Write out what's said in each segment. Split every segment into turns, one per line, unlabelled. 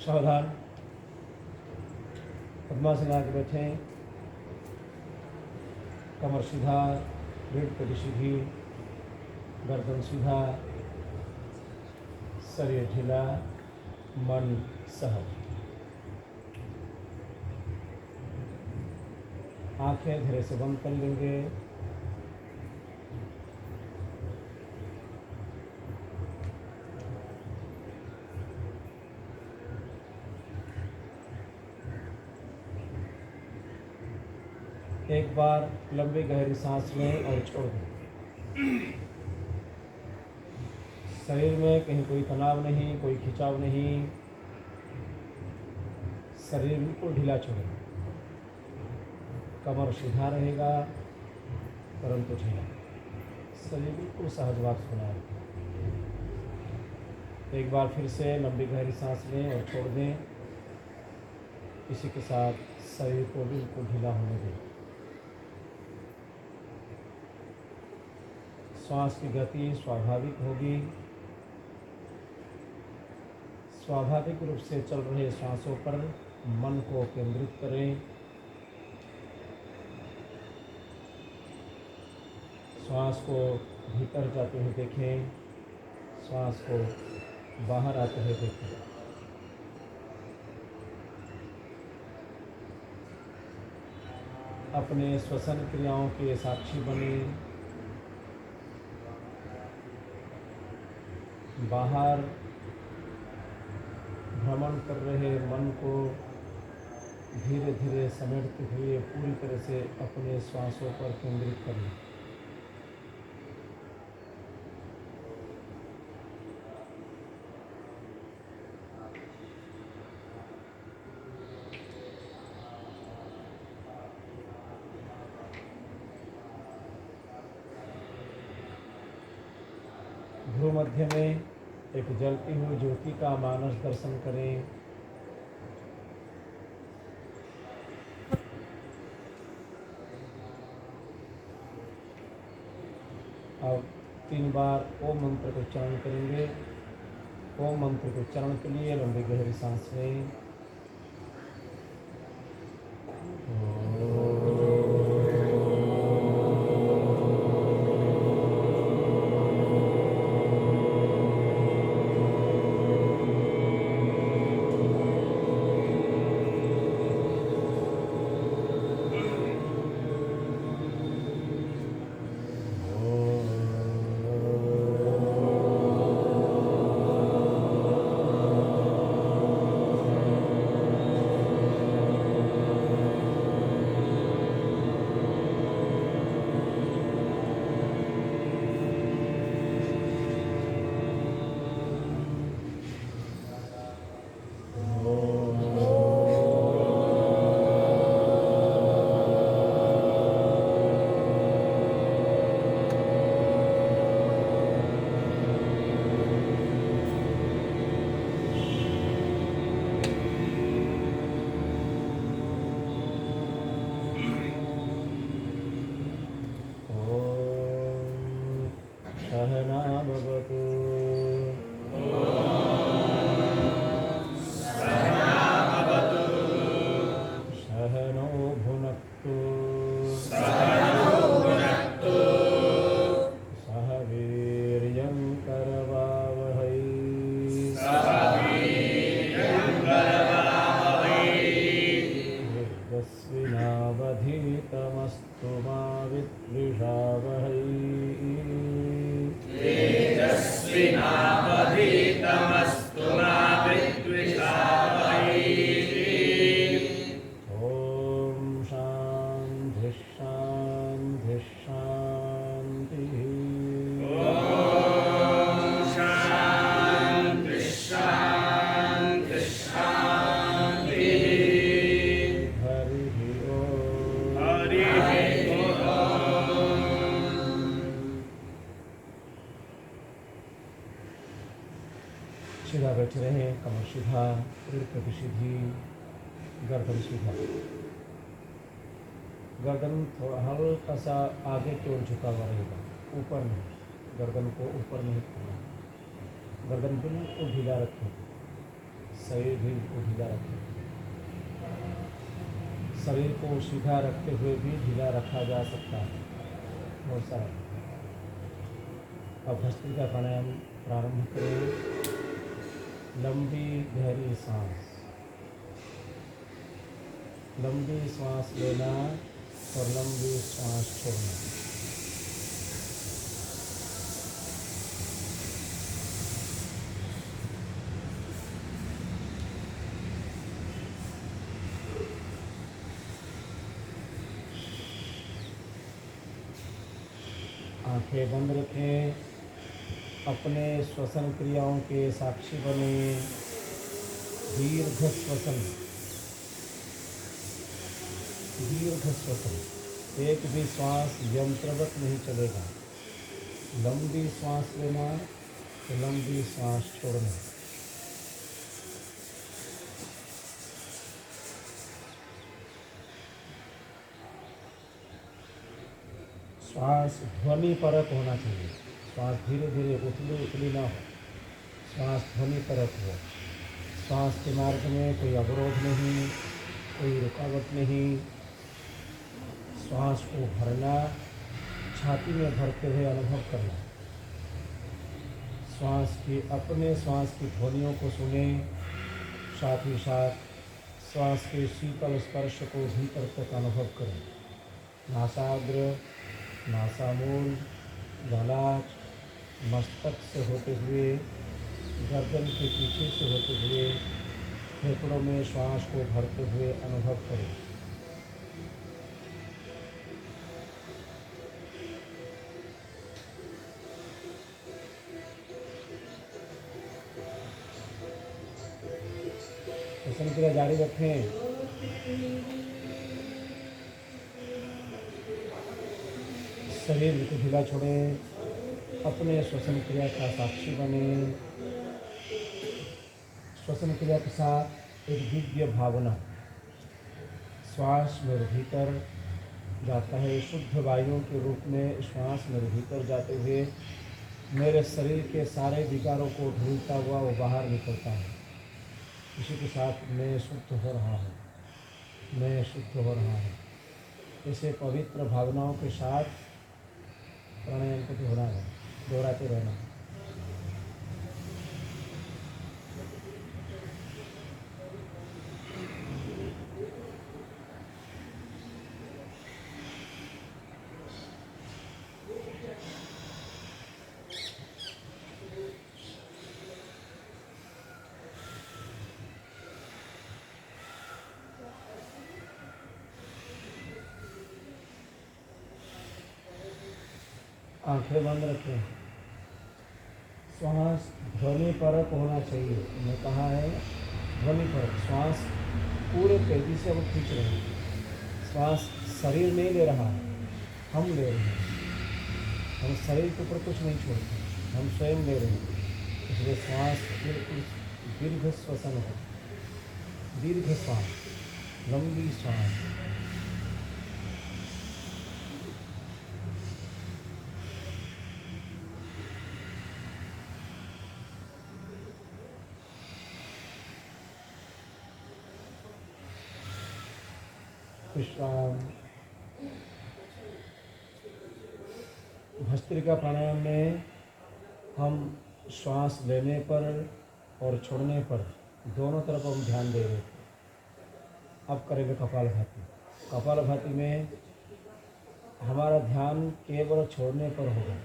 सावधान। पद्मासन आके बैठे, कमर सीधा, रीढ़ कड़ी सीधी, गर्दन सीधा, शरीर ढीला, मन सहज। आंखें धीरे से बंद कर लेंगे। एक बार लंबी गहरी सांस लें और छोड़ दें। शरीर में कहीं कोई तनाव नहीं, कोई खिंचाव नहीं, शरीर बिल्कुल ढीला छोड़ें। कमर सीधा रहेगा परंतु ढीला, शरीर बिल्कुल सहज वापस बनाए। एक बार फिर से लंबी गहरी सांस लें और छोड़ दें। इसी के साथ शरीर को बिल्कुल ढीला होने दें। श्वास की गति स्वाभाविक होगी। स्वाभाविक रूप से चल रहे श्वासों पर मन को केंद्रित करें। श्वास को भीतर जाते हुए देखें, श्वास को बाहर आते हुए देखें। अपने श्वसन क्रियाओं के साक्षी बने। बाहर भ्रमण कर रहे मन को धीरे धीरे समेटते हुए पूरी तरह से अपने श्वासों पर केंद्रित करें। भ्रूमध्य में एक जलती हुई ज्योति का मानस दर्शन करें। अब 3 बार ओम मंत्र को उच्चारण करेंगे। ओम मंत्र के उच्चारण के लिए लंबी गहरी सांस लें। सीधा बैठे रहें, कमर सीधा, रीढ़ कड़ी सीधी, गर्दन सीधा। गर्दन थोड़ा हल्का सा आगे की ओर झुका हुआ रहेगा, ऊपर नहीं। गर्दन को ऊपर नहीं करना, गर्दन बिल्कुल ढीला रखें। शरीर भी को ढीला रखें। शरीर को सीधा रखते हुए भी ढीला रखा जा सकता है, बहुत सारा। अब भस्त्रिका प्राणायाम प्रारंभ करें। लंबी गहरी सांस, लंबी सांस लेना और लंबी सांस छोड़ना। आंखें बंद रखें। अपने श्वसन क्रियाओं के साक्षी बने। दीर्घ श्वसन, दीर्घ श्वसन। एक भी श्वास यंत्रवत नहीं चलेगा। लंबी श्वास लेना तो लंबी श्वास छोड़ना। श्वास ध्वनि परक होना चाहिए। श्वास धीरे धीरे उथली उथली ना हो, श्वास ध्वनि परक हो। श्वास के मार्ग में कोई अवरोध नहीं, कोई रुकावट नहीं। श्वास को भरना, छाती में भरते हुए अनुभव करना। श्वास की, अपने श्वास की ध्वनियों को सुने, साथ ही साथ श्वास के शीतल स्पर्श को भीतर तक अनुभव करें। नासाग्र, नासामूल, गलाट, मस्तक से होते हुए, गर्दन के पीछे से होते हुए फेफड़ों में श्वास को भरते हुए अनुभव करें। श्वसन क्रिया जारी रखें। शरीर को ढीला छोड़ें। अपने श्वसन क्रिया का साक्षी बने। श्वसन क्रिया के साथ एक दिव्य भावना। श्वास मेरे भीतर जाता है, शुद्ध वायुओं के रूप में श्वास मेरे भीतर जाते हुए मेरे शरीर के सारे विकारों को ढूंढता हुआ वो बाहर निकलता है। इसी के साथ मैं शुद्ध हो रहा हूँ, मैं शुद्ध हो रहा हूँ। इसे पवित्र भावनाओं के साथ प्राणायाम को दोहराते रहना। आंखें बंद रखें। श्वास ध्वनि परक होना चाहिए। मैं कहा है ध्वनि परक। श्वास पूरे तेजी से हम खींच रहे हैं। श्वास शरीर नहीं ले रहा है, हम ले रहे हैं। हम शरीर के ऊपर कुछ नहीं छोड़ते, हम स्वयं ले रहे हैं। इसलिए श्वास बिल्कुल दीर्घ श्वसन है, दीर्घ श्वास, लंबी श्वास। विश्राम। भस्त्रिका प्राणायाम में हम श्वास लेने पर और छोड़ने पर दोनों तरफ हम ध्यान दे रहे थे। अब करेंगे कपालभाति। कपालभाति में हमारा ध्यान केवल छोड़ने पर होगा।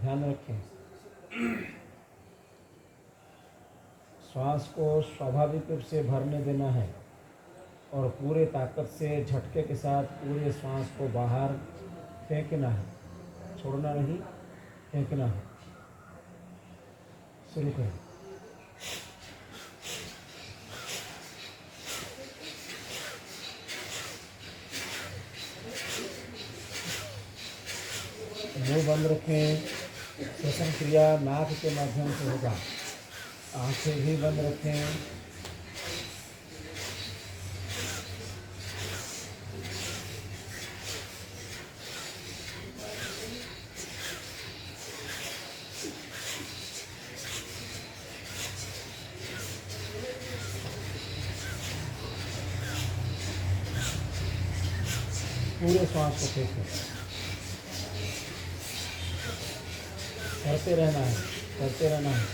ध्यान रखें, श्वास को स्वाभाविक रूप से भरने देना है और पूरे ताकत से झटके के साथ पूरे श्वास को बाहर फेंकना है, छोड़ना नहीं, फेंकना है। शुरू करें। मुंह बंद रखें। श्वसन क्रिया नाक के माध्यम से होगा। आंखें भी बंद रखें। पूरे श्वास को फेंको, करते रहना है, करते रहना है।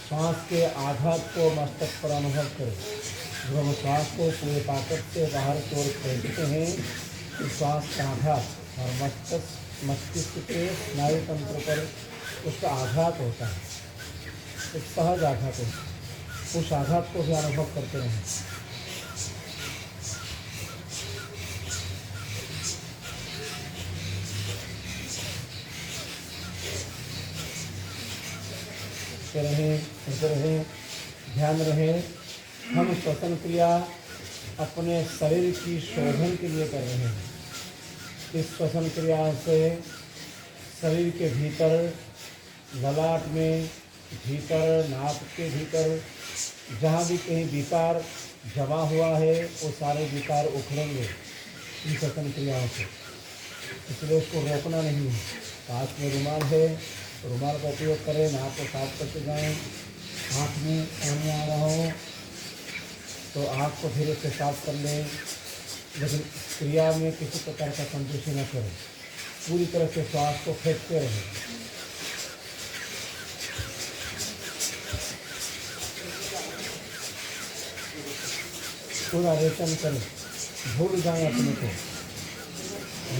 श्वास के आघात को मस्तक पर अनुभव करें। जब हम श्वास को पूरे ताकत से बाहर की ओर फेंकते हैं तो श्वास का आघात और मस्तिष्क के स्नायु तंत्र पर उसका आघात होता है, एक सहज आघात होता है। उस आघात को भी अनुभव करते रहें। करते रहें, ध्यान रहे हम श्वसन क्रिया अपने शरीर की शोधन के लिए कर रहे हैं। इस श्वसन क्रिया से शरीर के भीतर, ललाट में, भीतर नाक के भीतर जहाँ भी कहीं विकार जमा हुआ है वो सारे विकार उखड़ेंगे इन श्वसन क्रियाओं से। इसलिए उसको रोकना नहीं है। पास में रुमाल है, रुमाल का उपयोग करें, नाक को साफ करके जाएं। आँख में पानी आ रहा हो तो आँख को धीरे से साफ कर लें, लेकिन क्रिया में किसी प्रकार का कंजूसी न करें। पूरी तरह से श्वास को फेंकते रहें। पूरा रेचन करें, भूल जाएं अपने को,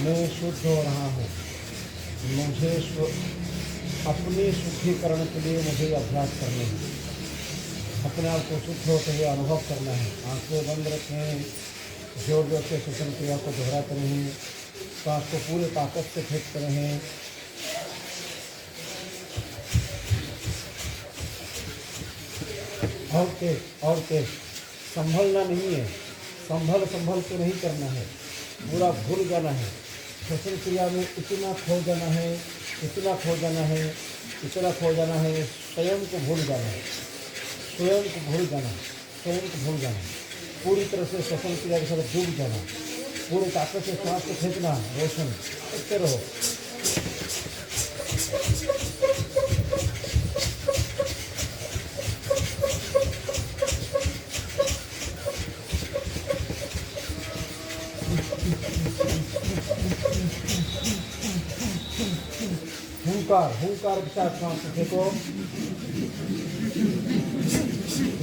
मैं शुद्ध हो रहा हूँ, मुझे अपने शुद्धिकरण के लिए मुझे अभ्यास करना है, अपने आप को शुद्ध होते हुए अनुभव करना है। आंखें बंद रखें, जोर जोर से श्वसन क्रिया को दोहराते रहें, श्वास को पूरे ताकत से फेंकते रहें। और तेज संभलना नहीं है, संभल के नहीं करना है, पूरा भूल जाना है। श्वसन क्रिया में इतना खो जाना है, इतना खो जाना है, इतना खो जाना है, स्वयं को भूल जाना है, स्वयं को भूल जाना, स्वयं को भूल जाना, पूरी तरह से श्वसन क्रिया के साथ डूब जाना, पूरी ताकत से श्वास को फेंकना, रोशन करते रहो। हुंकार के साथ श्वास को फेंको।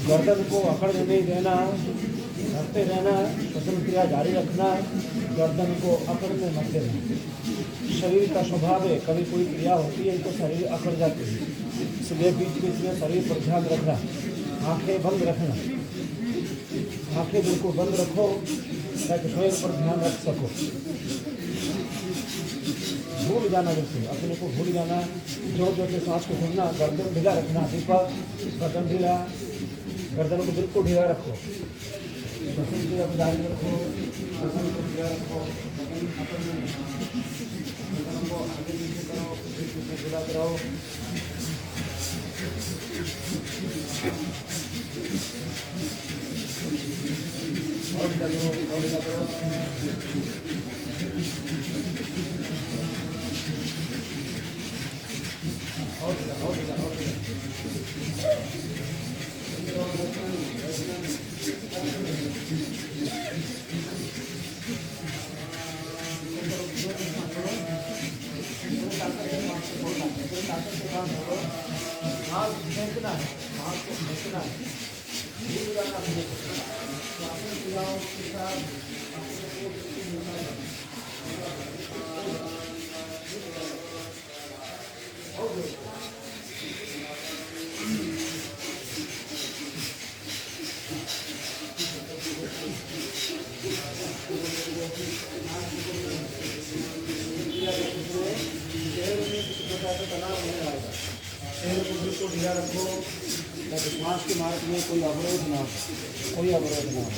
गर्दन को अकड़ने नहीं देना, करते रहना, श्वसन क्रिया जारी रखना, गर्दन को अकड़ने मत देना। शरीर का स्वभाव है, कभी कोई क्रिया होती है तो शरीर अकड़ जाती है, इसलिए बीच बीच में शरीर पर ध्यान रखना। आंखें बंद रखना, आंखें बिल्कुल बंद रखो ताकि स्वयं पर ध्यान रख सको। भूल जाना, बिल्कुल अपने को भूल जाना, जोर जोर से सांस को छोड़ना, गर्दन ढीला रखना। दीपक गर्दन ढीला, गर्दन को बिल्कुल ढीला रखो, श्वसन क्रिया को जारी रखो, श्वसन को ढीला रखो, गर्दन को आगे पीछे करो, पीछे ढीला करो। और ढीला करो। फेंकना है, हाथ को फेंकना है, भूल जाना अपने को, अपने क्रियाओं के साथ तनाव नहीं आएगा। शरीर को बिल्कुल ढीला रखो ताकि श्वास के मार्ग में कोई अवरोध ना हो, कोई अवरोध ना हो।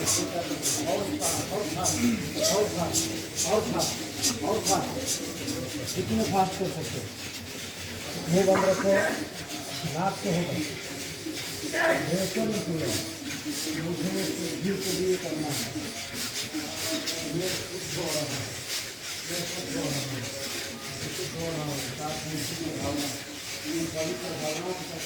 और खा जितने फास्ट कर सकते हो। मुँह बंद रखो, नाक से होगा रेशम निकले मुझे बुद्धि के लिए करना है। ये कुछ हो रहा है, ये कुछ हो रहा है, ये कुछ हो रहा है। साथ में इसी की भावना, इन सभी भावनाओं के साथ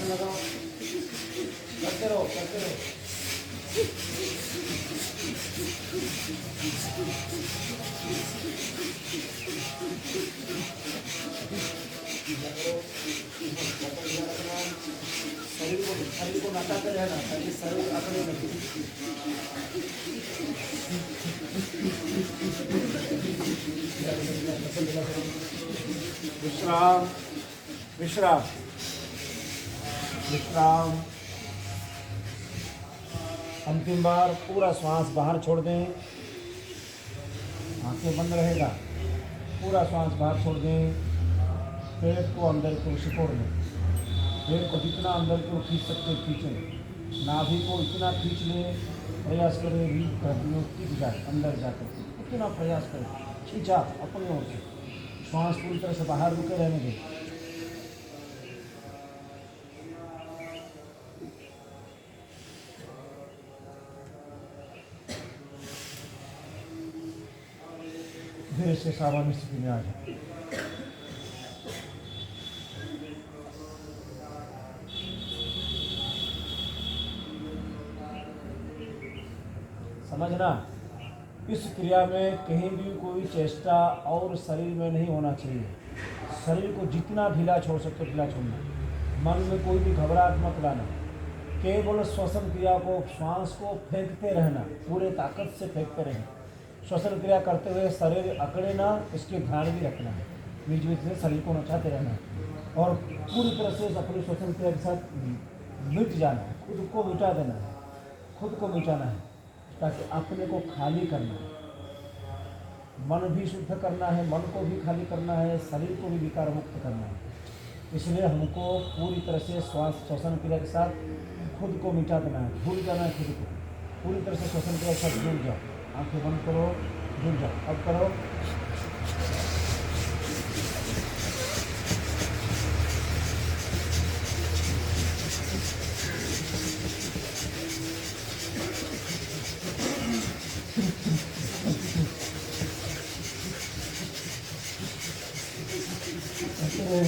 लगाओ करते रहो करते रहो। शरीर को नटाते रहना ताकि शरीर अकड़े नहीं। विश्राम विश्राम विश्राम। अंतिम बार पूरा श्वास बाहर छोड़ दें, आंखें बंद रहेगा। पूरा श्वास बाहर छोड़ दें, पेट को अंदर को सिकोड़ लें। पेट को जितना अंदर को खींच सकते खींचें, नाभि को इतना खींच लें, प्रयास करें रीढ़ हड्डियों टिक जाए अंदर जाकर, इतना प्रयास करें, खींचा अपनी ओर से। श्वास पूरी तरह से बाहर रुके रहने दें। धीरे से सामान्य स्थिति में आ जाए। समझना, इस क्रिया में कहीं भी कोई चेष्टा और शरीर में नहीं होना चाहिए। शरीर को जितना ढीला छोड़ सकते ढीला छोड़ना, मन में कोई भी घबराहट मत लाना। केवल श्वसन क्रिया को, श्वास को फेंकते रहना, पूरे ताकत से फेंकते रहना। श्वसन क्रिया करते हुए शरीर अकड़े ना, इसके ध्यान भी रखना है। बीच बीच में शरीर को नचाते रहना है और पूरी तरह से अपनी श्वसन क्रिया के साथ मिट जाना है। खुद को मिटा देना है, खुद को मिटाना है, ताकि अपने को खाली करना है। मन भी शुद्ध करना है, मन को भी खाली करना है, शरीर को भी विकार मुक्त करना है। इसलिए हमको पूरी तरह से श्वसन क्रिया के साथ खुद को मिटा देना है, भूल जाना है खुद को। पूरी तरह से श्वसन क्रिया के साथ जुड़ जाओ। आंखें बंद करो, जुड़ जाओ। अब करो।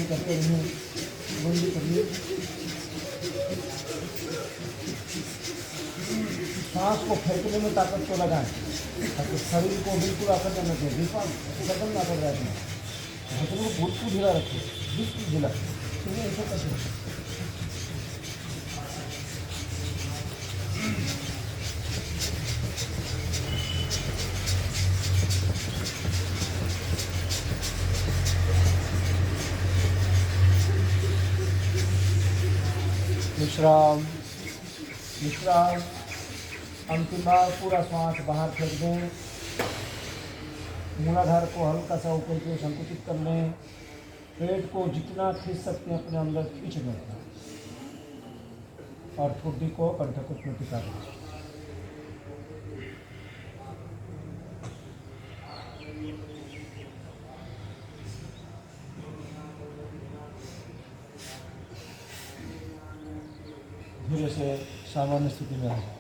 करते रहिए, बंदी करिए। सांस को फेंकने में ताकत को लगाएं, ताकि शरीर को बिल्कुल आकर जाना चाहिए। विश्वास सदन ना कर जाए, घुटनों को बिल्कुल ढीला रखिए, बिल्कुल ढीला। ठीक है, ऐसा कैसे? विश्राम विश्राम। अंतिम बार पूरा श्वास बाहर फेंक दें। मूलाधार को हल्का सा ऊपर की ओर संकुचित कर लें। पेट को जितना खींच सकते हैं अपने अंदर खींच लें और ठुड्डी को कंठकुट में टिका दें। धीरे से सामान्य स्थिति में आ जाए।